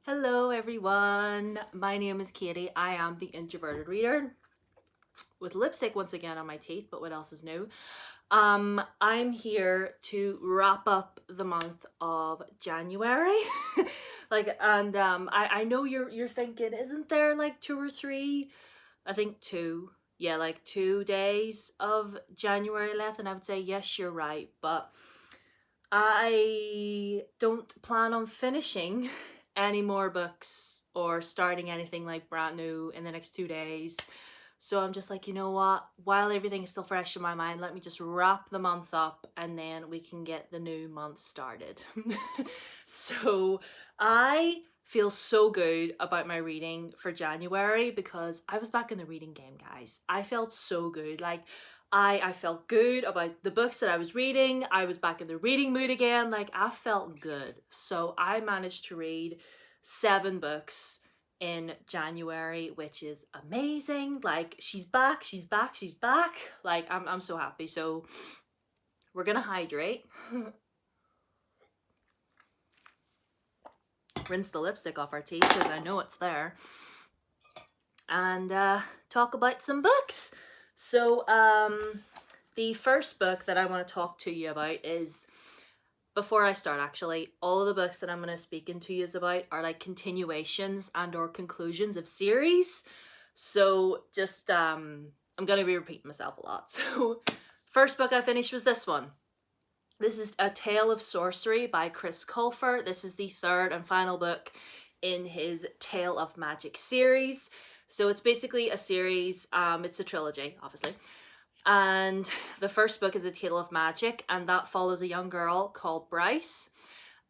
Hello everyone, my name is Katie. I am the Introverted Reader with lipstick once again on my teeth, but what else is new? I'm here to wrap up the month of January. I know you're thinking, isn't there like 2 or 3? I think 2. Yeah, like 2 days of January left, and I would say yes, you're right, but I don't plan on finishing any more books or starting anything like brand new in the next 2 days. So I'm just like, you know what? While everything is still fresh in my mind, let me just wrap the month up and then we can get the new month started. So I feel so good about my reading for January because I was back in the reading game, guys. I felt so good. I felt good about the books that I was reading. I was back in the reading mood again. Like, I felt good. So I managed to read 7 books in January, which is amazing. Like, she's back, she's back, she's back. Like, I'm so happy. So we're gonna hydrate. Rinse the lipstick off our teeth because I know it's there. And talk about some books. So the first book that I want to talk to you about is, before I start actually, all of the books that I'm going to speak into you about are like continuations and or conclusions of series. So just I'm going to be repeating myself a lot. So first book I finished was this one. This is A Tale of Sorcery by Chris Colfer. This is the 3rd and final book in his Tale of Magic series. So it's basically a series, it's a trilogy, obviously. And the first book is A Tale of Magic, and that follows a young girl called Bryce.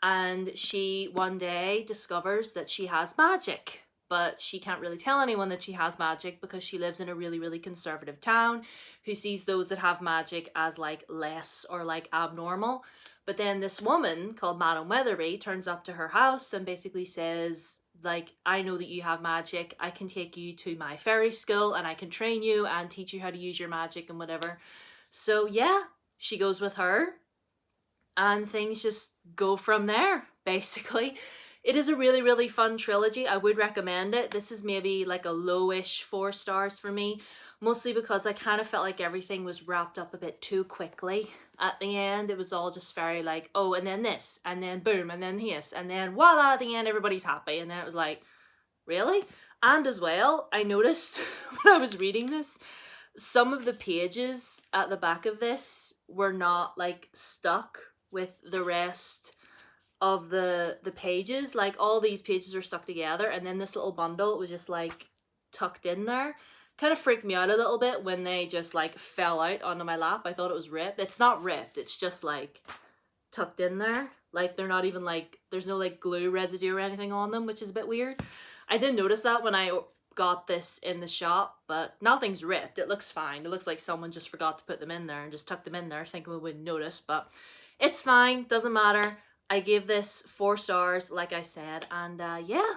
And she one day discovers that she has magic, but she can't really tell anyone that she has magic because she lives in a really, really conservative town who sees those that have magic as like less or like abnormal. But then this woman called Madame Weatherby turns up to her house and basically says, like, I know that you have magic. I can take you to my fairy school and I can train you and teach you how to use your magic and whatever. So yeah, she goes with her and things just go from there, basically. It is a really, really fun trilogy. I would recommend it. This is maybe like a lowish 4 stars for me, mostly because I kind of felt like everything was wrapped up a bit too quickly at the end. It was all just very like, oh, and then this, and then boom, and then this, and then voila, at the end everybody's happy. And then it was like, really? And as well, I noticed when I was reading this, some of the pages at the back of this were not like stuck with the rest of the pages. Like, all these pages are stuck together, and then this little bundle was just like tucked in there. Kind of freaked me out a little bit when they just like fell out onto my lap. I thought it was ripped. It's not ripped, it's just like tucked in there. Like, they're not even like, there's no like glue residue or anything on them, which is a bit weird. I didn't notice that when I got this in the shop, but nothing's ripped. It looks fine. It looks like someone just forgot to put them in there and just tucked them in there thinking we wouldn't notice, but it's fine, doesn't matter. I gave this 4 stars, like I said, and yeah,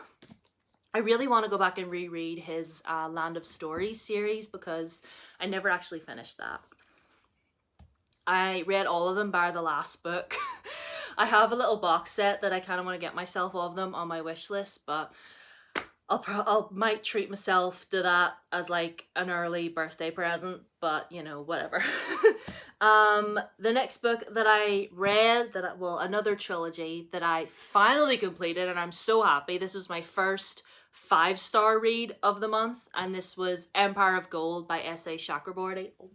I really want to go back and reread his Land of Stories series because I never actually finished that. I read all of them bar the last book. I have a little box set that I kind of want to get myself of them on my wish list, but I'll might treat myself to that as like an early birthday present, but you know, whatever. The next book that I read, another trilogy that I finally completed, and I'm so happy. This was my first 5-star read of the month, and this was Empire of Gold by S.A. Chakraborty. Oh,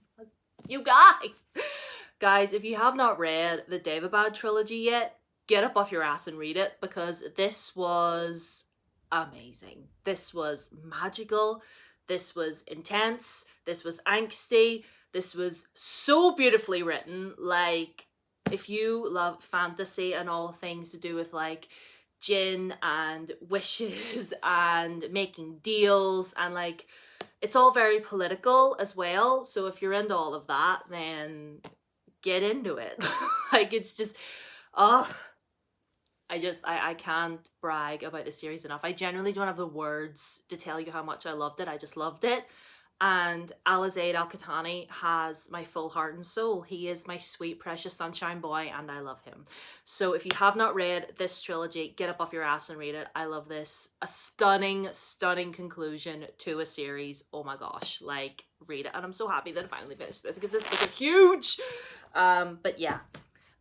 you guys, if you have not read the Daevabad trilogy yet, get up off your ass and read it, because this was amazing. This was magical. This was intense. This was angsty. This was so beautifully written. Like, if you love fantasy and all things to do with like djinn and wishes and making deals, and like, it's all very political as well. So if you're into all of that, then get into it. Like, it's just, oh, I can't brag about the series enough. I genuinely don't have the words to tell you how much I loved it. I just loved it. And Alizaid Al-Qatani has my full heart and soul. He is my sweet, precious sunshine boy, and I love him. So if you have not read this trilogy, get up off your ass and read it. I love this. A stunning, stunning conclusion to a series. Oh my gosh, like, read it. And I'm so happy that I finally finished this because this book is huge. But yeah.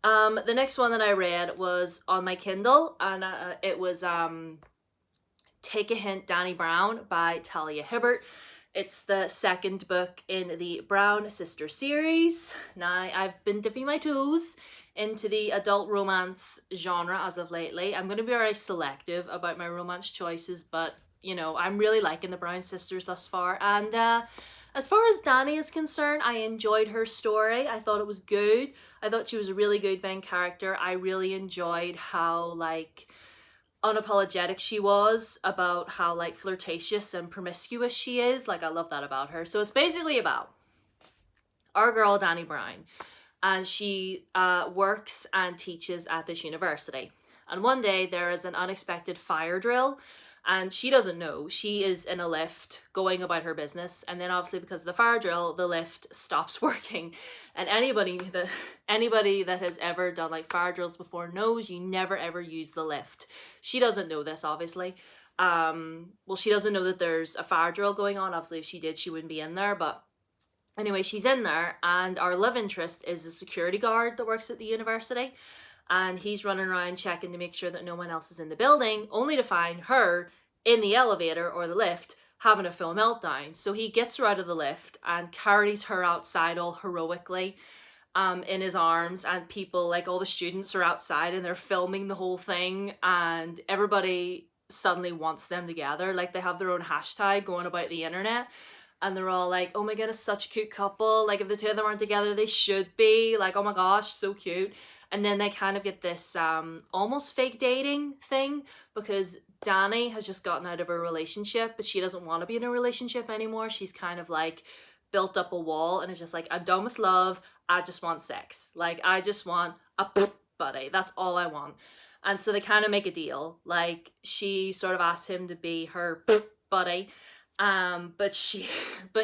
The next one that I read was on my Kindle, and it was Take a Hint, Dani Brown by Talia Hibbert. It's the second book in the Brown Sister series. Now, I've been dipping my toes into the adult romance genre as of lately. I'm going to be very selective about my romance choices, but, you know, I'm really liking the Brown Sisters thus far. And as far as Dani is concerned, I enjoyed her story. I thought it was good. I thought she was a really good main character. I really enjoyed how, like, unapologetic she was about how, like, flirtatious and promiscuous she is. Like, I love that about her. So it's basically about our girl Dani Brown, and she works and teaches at this university. And one day there is an unexpected fire drill, and she doesn't know. She is in a lift going about her business, and then obviously because of the fire drill, the lift stops working. And anybody that has ever done like fire drills before knows you never ever use the lift. She doesn't know this, obviously. Well, she doesn't know that there's a fire drill going on. Obviously, if she did, she wouldn't be in there. But anyway, she's in there, and our love interest is a security guard that works at the university. And he's running around checking to make sure that no one else is in the building, only to find her in the elevator or the lift having a full meltdown. So he gets her out of the lift and carries her outside all heroically in his arms, and people, like all the students, are outside and they're filming the whole thing, and everybody suddenly wants them together. Like, they have their own hashtag going about the internet, and they're all like, oh my goodness, such a cute couple. Like, if the two of them aren't together, they should be. Like, oh my gosh, so cute. And then they kind of get this almost fake dating thing, because Dani has just gotten out of a relationship, but she doesn't want to be in a relationship anymore. She's kind of like built up a wall and is just like, I'm done with love. I just want sex. Like, I just want a buddy. That's all I want. And so they kind of make a deal. Like, she sort of asks him to be her buddy. But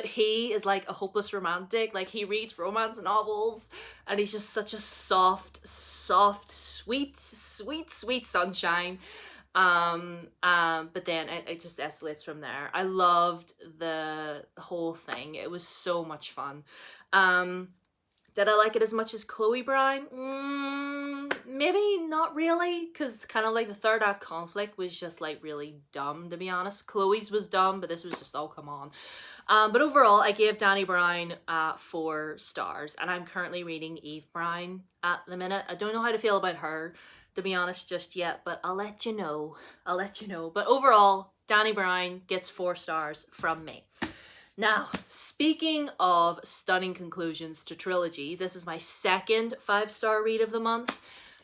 he is like a hopeless romantic. Like, he reads romance novels, and he's just such a soft, sweet sunshine. But then it just escalates from there. I loved the whole thing. It was so much fun. Did I like it as much as Chloe Brown? Maybe not really, because kind of like the third act conflict was just like really dumb, to be honest. Chloe's was dumb, but this was just, oh, come on. But overall, I gave Dani Brown 4 stars, and I'm currently reading Eve Brown at the minute. I don't know how to feel about her, to be honest, just yet, but I'll let you know. But overall, Dani Brown gets 4 stars from me. Now, speaking of stunning conclusions to trilogy, this is my second 5-star read of the month,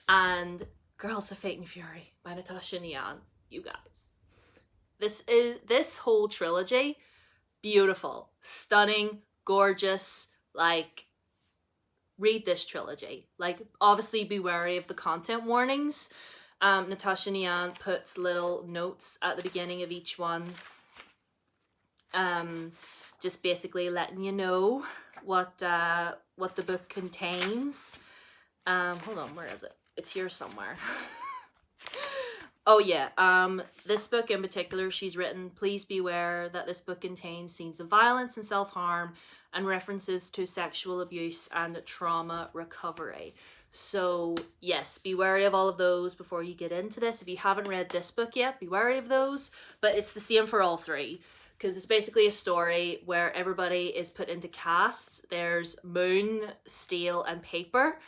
and Girls of Fate and Fury by Natasha Nian. You guys, this whole trilogy, beautiful, stunning, gorgeous. Like, read this trilogy. Like, obviously be wary of the content warnings. Natasha Nian puts little notes at the beginning of each one. Just basically letting you know what the book contains. Hold on, where is it? It's here somewhere. Oh yeah, this book in particular, she's written, please beware that this book contains scenes of violence and self-harm and references to sexual abuse and trauma recovery. So yes, be wary of all of those before you get into this. If you haven't read this book yet, be wary of those, but it's the same for all 3. Because it's basically a story where everybody is put into castes. There's moon, steel, and paper.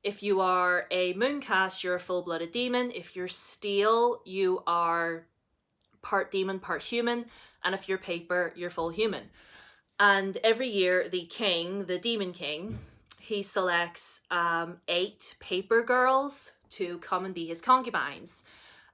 If you are a moon caste, you're a full-blooded demon. If you're steel, you are part demon, part human. And if you're paper, you're full human. And every year, the king, the demon king, he selects 8 paper girls to come and be his concubines.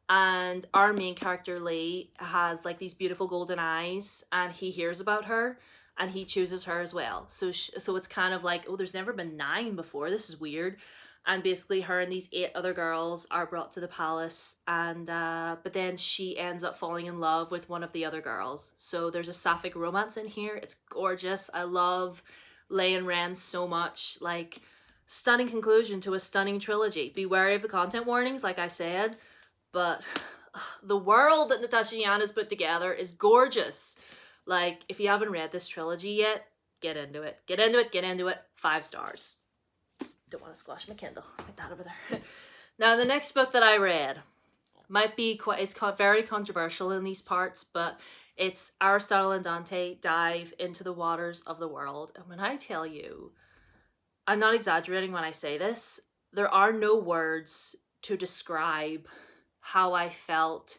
And our main character, Lee, has like these beautiful golden eyes, and he hears about her and he chooses her as well. So it's kind of like, oh, there's never been 9 before. This is weird. And basically her and these 8 other girls are brought to the palace, and but then she ends up falling in love with one of the other girls. So there's a sapphic romance in here. It's gorgeous. I love Leigh Wren so much. Like, stunning conclusion to a stunning trilogy. Be wary of the content warnings, like I said, but the world that Natasha Yan has put together is gorgeous. Like, if you haven't read this trilogy yet, get into it. Get into it, get into it. 5 stars. Don't want to squash my Kindle. Put that over there. Now, the next book that I read might be very controversial in these parts, but it's Aristotle and Dante Dive into the Waters of the World. And when I tell you, I'm not exaggerating when I say this, there are no words to describe how I felt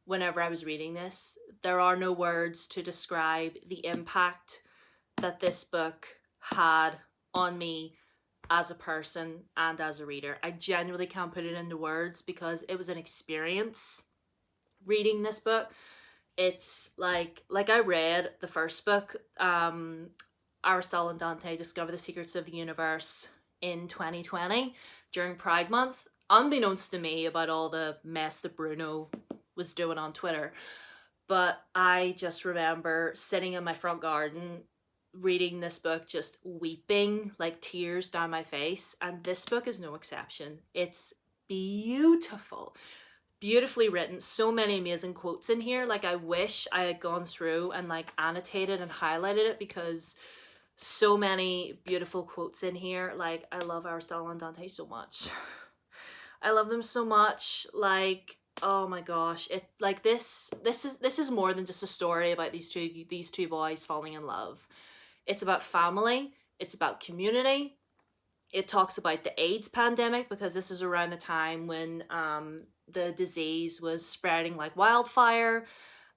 whenever I was reading this. There are no words to describe the impact that this book had on me as a person and as a reader. I genuinely can't put it into words because it was an experience reading this book. It's like I read the first book, Aristotle and Dante Discover the Secrets of the Universe, in 2020 during Pride Month, unbeknownst to me about all the mess that Bruno was doing on Twitter. But I just remember sitting in my front garden reading this book, just weeping, like tears down my face, and this book is no exception. It's beautiful, beautifully written, so many amazing quotes in here. Like, I wish I had gone through and like annotated and highlighted it, because so many beautiful quotes in here. Like, I love Aristotle and Dante so much. I love them so much. Like, oh my gosh, it like this is more than just a story about these two boys falling in love. It's about family, it's about community. It talks about the AIDS pandemic, because this is around the time when the disease was spreading like wildfire,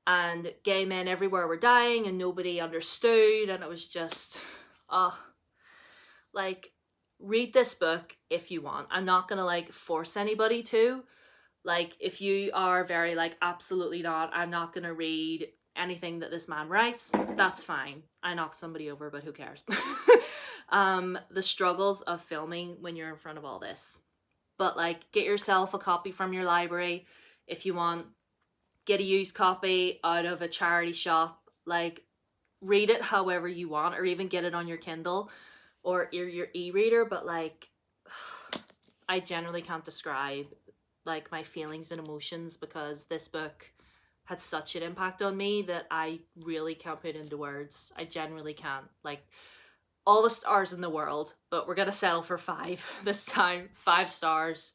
and gay men everywhere were dying and nobody understood, and it was just, like, read this book if you want. I'm not gonna like force anybody to. Like, if you are very like, absolutely not, I'm not gonna read anything that this man writes, that's fine. I knock somebody over, but who cares? The struggles of filming when you're in front of all this. But like, get yourself a copy from your library if you want. Get a used copy out of a charity shop. Like, read it however you want, or even get it on your Kindle or your e-reader. But like, I generally can't describe like my feelings and emotions, because this book had such an impact on me that I really can't put into words. I genuinely can't. Like, all the stars in the world, but we're gonna settle for 5 this time. 5 stars.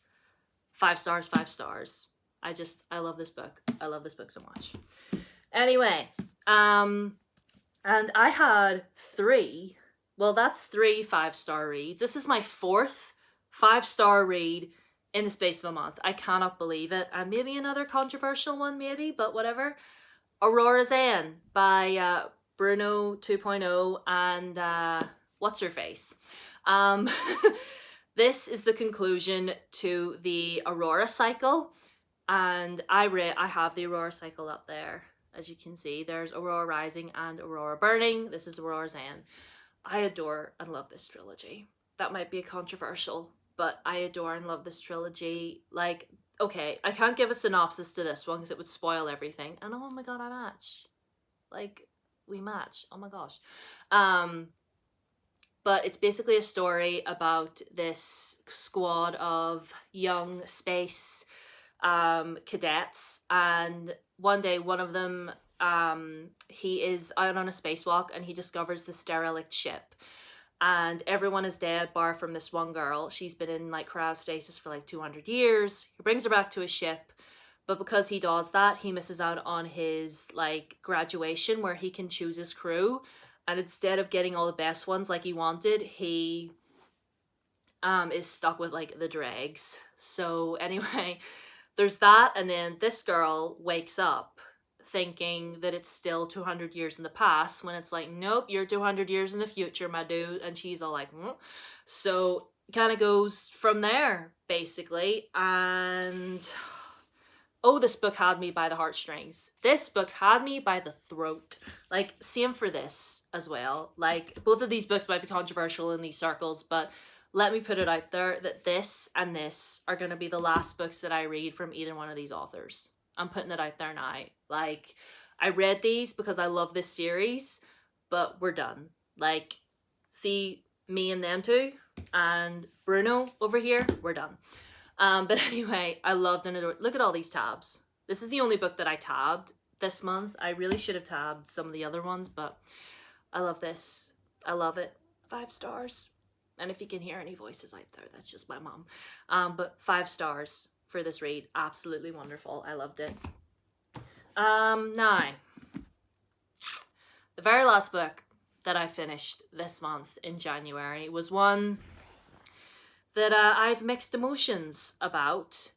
5 stars, 5 stars. I love this book. I love this book so much. Anyway, and I had 3, well, that's 3 5-star reads. This is my 4th 5-star read in the space of a month. I cannot believe it. And maybe another controversial one, maybe, but whatever. Aurora's End by Bruno 2.0 and what's her face. This is the conclusion to the Aurora cycle, and I have the Aurora cycle up there. As you can see, there's Aurora Rising and Aurora Burning. This is Aurora's End. I adore and love this trilogy. That might be controversial, but I adore and love this trilogy. Like, okay, I can't give a synopsis to this one because it would spoil everything. And oh my god, I match. Like, we match. Oh my gosh. But it's basically a story about this squad of young space cadets, and one day one of them, he is out on a spacewalk and he discovers this derelict ship. And everyone is dead bar from this one girl. She's been in like cryostasis for like 200 years. He brings her back to his ship, but because he does that, he misses out on his like graduation where he can choose his crew. And instead of getting all the best ones like he wanted, he is stuck with like the dregs. So anyway, there's that, and then this girl wakes up thinking that it's still 200 years in the past, when it's like, nope, you're 200 years in the future, my dude. And she's all like, So kind of goes from there, basically. And oh, this book had me by the heartstrings. This book had me by the throat. Like, same for this as well. Like, both of these books might be controversial in these circles, but let me put it out there that this and this are going to be the last books that I read from either one of these authors. I'm putting it out there now. Like, I read these because I love this series, but we're done. Like, see, me and them two, and Bruno over here, we're done. But anyway, I loved and adored. Look at all these tabs. This is the only book that I tabbed this month. I really should have tabbed some of the other ones, but I love this. I love it. 5 stars. And if you can hear any voices out there, that's just my mom. But 5 stars for this read. Absolutely wonderful. I loved it. Now, the very last book that I finished this month in January was one that I've mixed emotions about.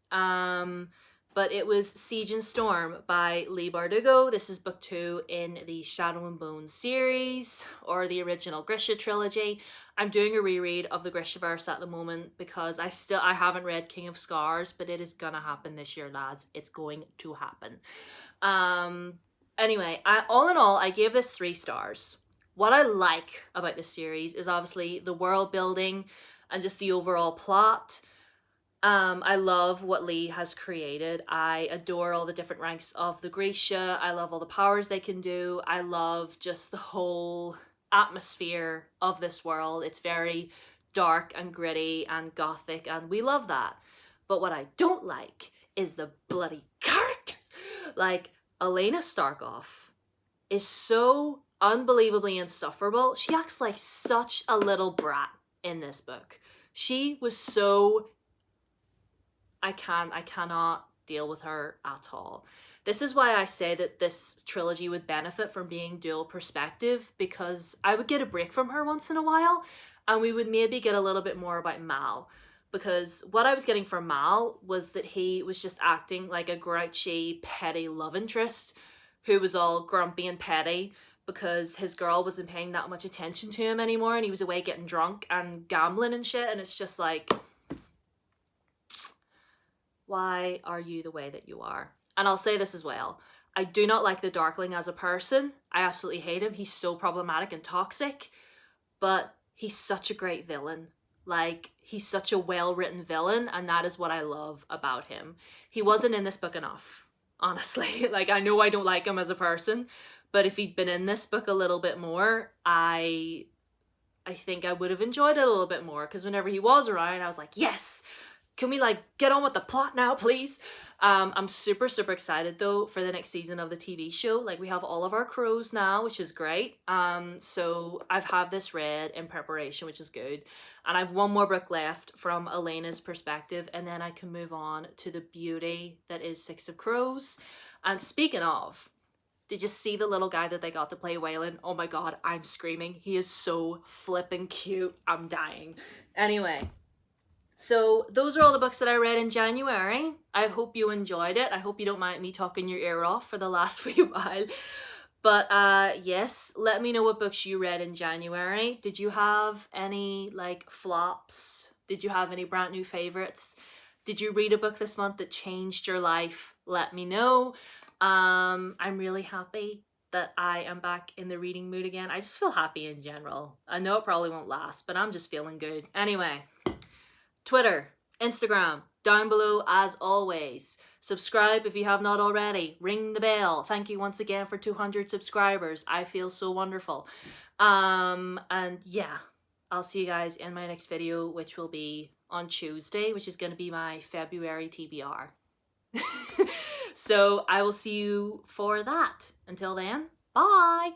But it was Siege and Storm by Leigh Bardugo. This is book 2 in the Shadow and Bone series, or the original Grisha trilogy. I'm doing a reread of the Grishaverse at the moment because I haven't read King of Scars, but it is gonna happen this year, lads. It's going to happen. Anyway, all in all, I gave this 3 stars. What I like about this series is obviously the world building and just the overall plot. I love what Leigh has created. I adore all the different ranks of the Grisha. I love all the powers they can do. I love just the whole atmosphere of this world. It's very dark and gritty and gothic, and we love that. But what I don't like is the bloody characters. Like, Elena Starkov is so unbelievably insufferable. She acts like such a little brat in this book. She was so... I cannot deal with her at all. This is why I say that this trilogy would benefit from being dual perspective, because I would get a break from her once in a while and we would maybe get a little bit more about Mal. Because what I was getting from Mal was that he was just acting like a grouchy, petty love interest who was all grumpy and petty because his girl wasn't paying that much attention to him anymore and he was away getting drunk and gambling and shit, and it's just like... why are you the way that you are? And I'll say this as well. I do not like the Darkling as a person. I absolutely hate him. He's so problematic and toxic. But he's such a great villain. Like, he's such a well-written villain, and that is what I love about him. He wasn't in this book enough, honestly. Like, I know I don't like him as a person, but if he'd been in this book a little bit more, I think I would have enjoyed it a little bit more, because whenever he was around, I was like, yes! Can we, like, get on with the plot now, please? I'm super, super excited, though, for the next season of the TV show. Like, we have all of our crows now, which is great. So I've had this read in preparation, which is good. And I've one more book left from Elena's perspective, and then I can move on to the beauty that is Six of Crows. And speaking of, did you see the little guy that they got to play Waylon? Oh my god, I'm screaming. He is so flippin' cute. I'm dying. Anyway. So those are all the books that I read in January. I hope you enjoyed it. I hope you don't mind me talking your ear off for the last wee while. But yes, let me know what books you read in January. Did you have any like flops? Did you have any brand new favorites? Did you read a book this month that changed your life? Let me know. I'm really happy that I am back in the reading mood again. I just feel happy in general. I know it probably won't last, but I'm just feeling good. Anyway. Twitter, Instagram, down below as always. Subscribe if you have not already. Ring the bell. Thank you once again for 200 subscribers. I feel so wonderful. And yeah, I'll see you guys in my next video, which will be on Tuesday, which is going to be my February TBR. So I will see you for that. Until then, bye!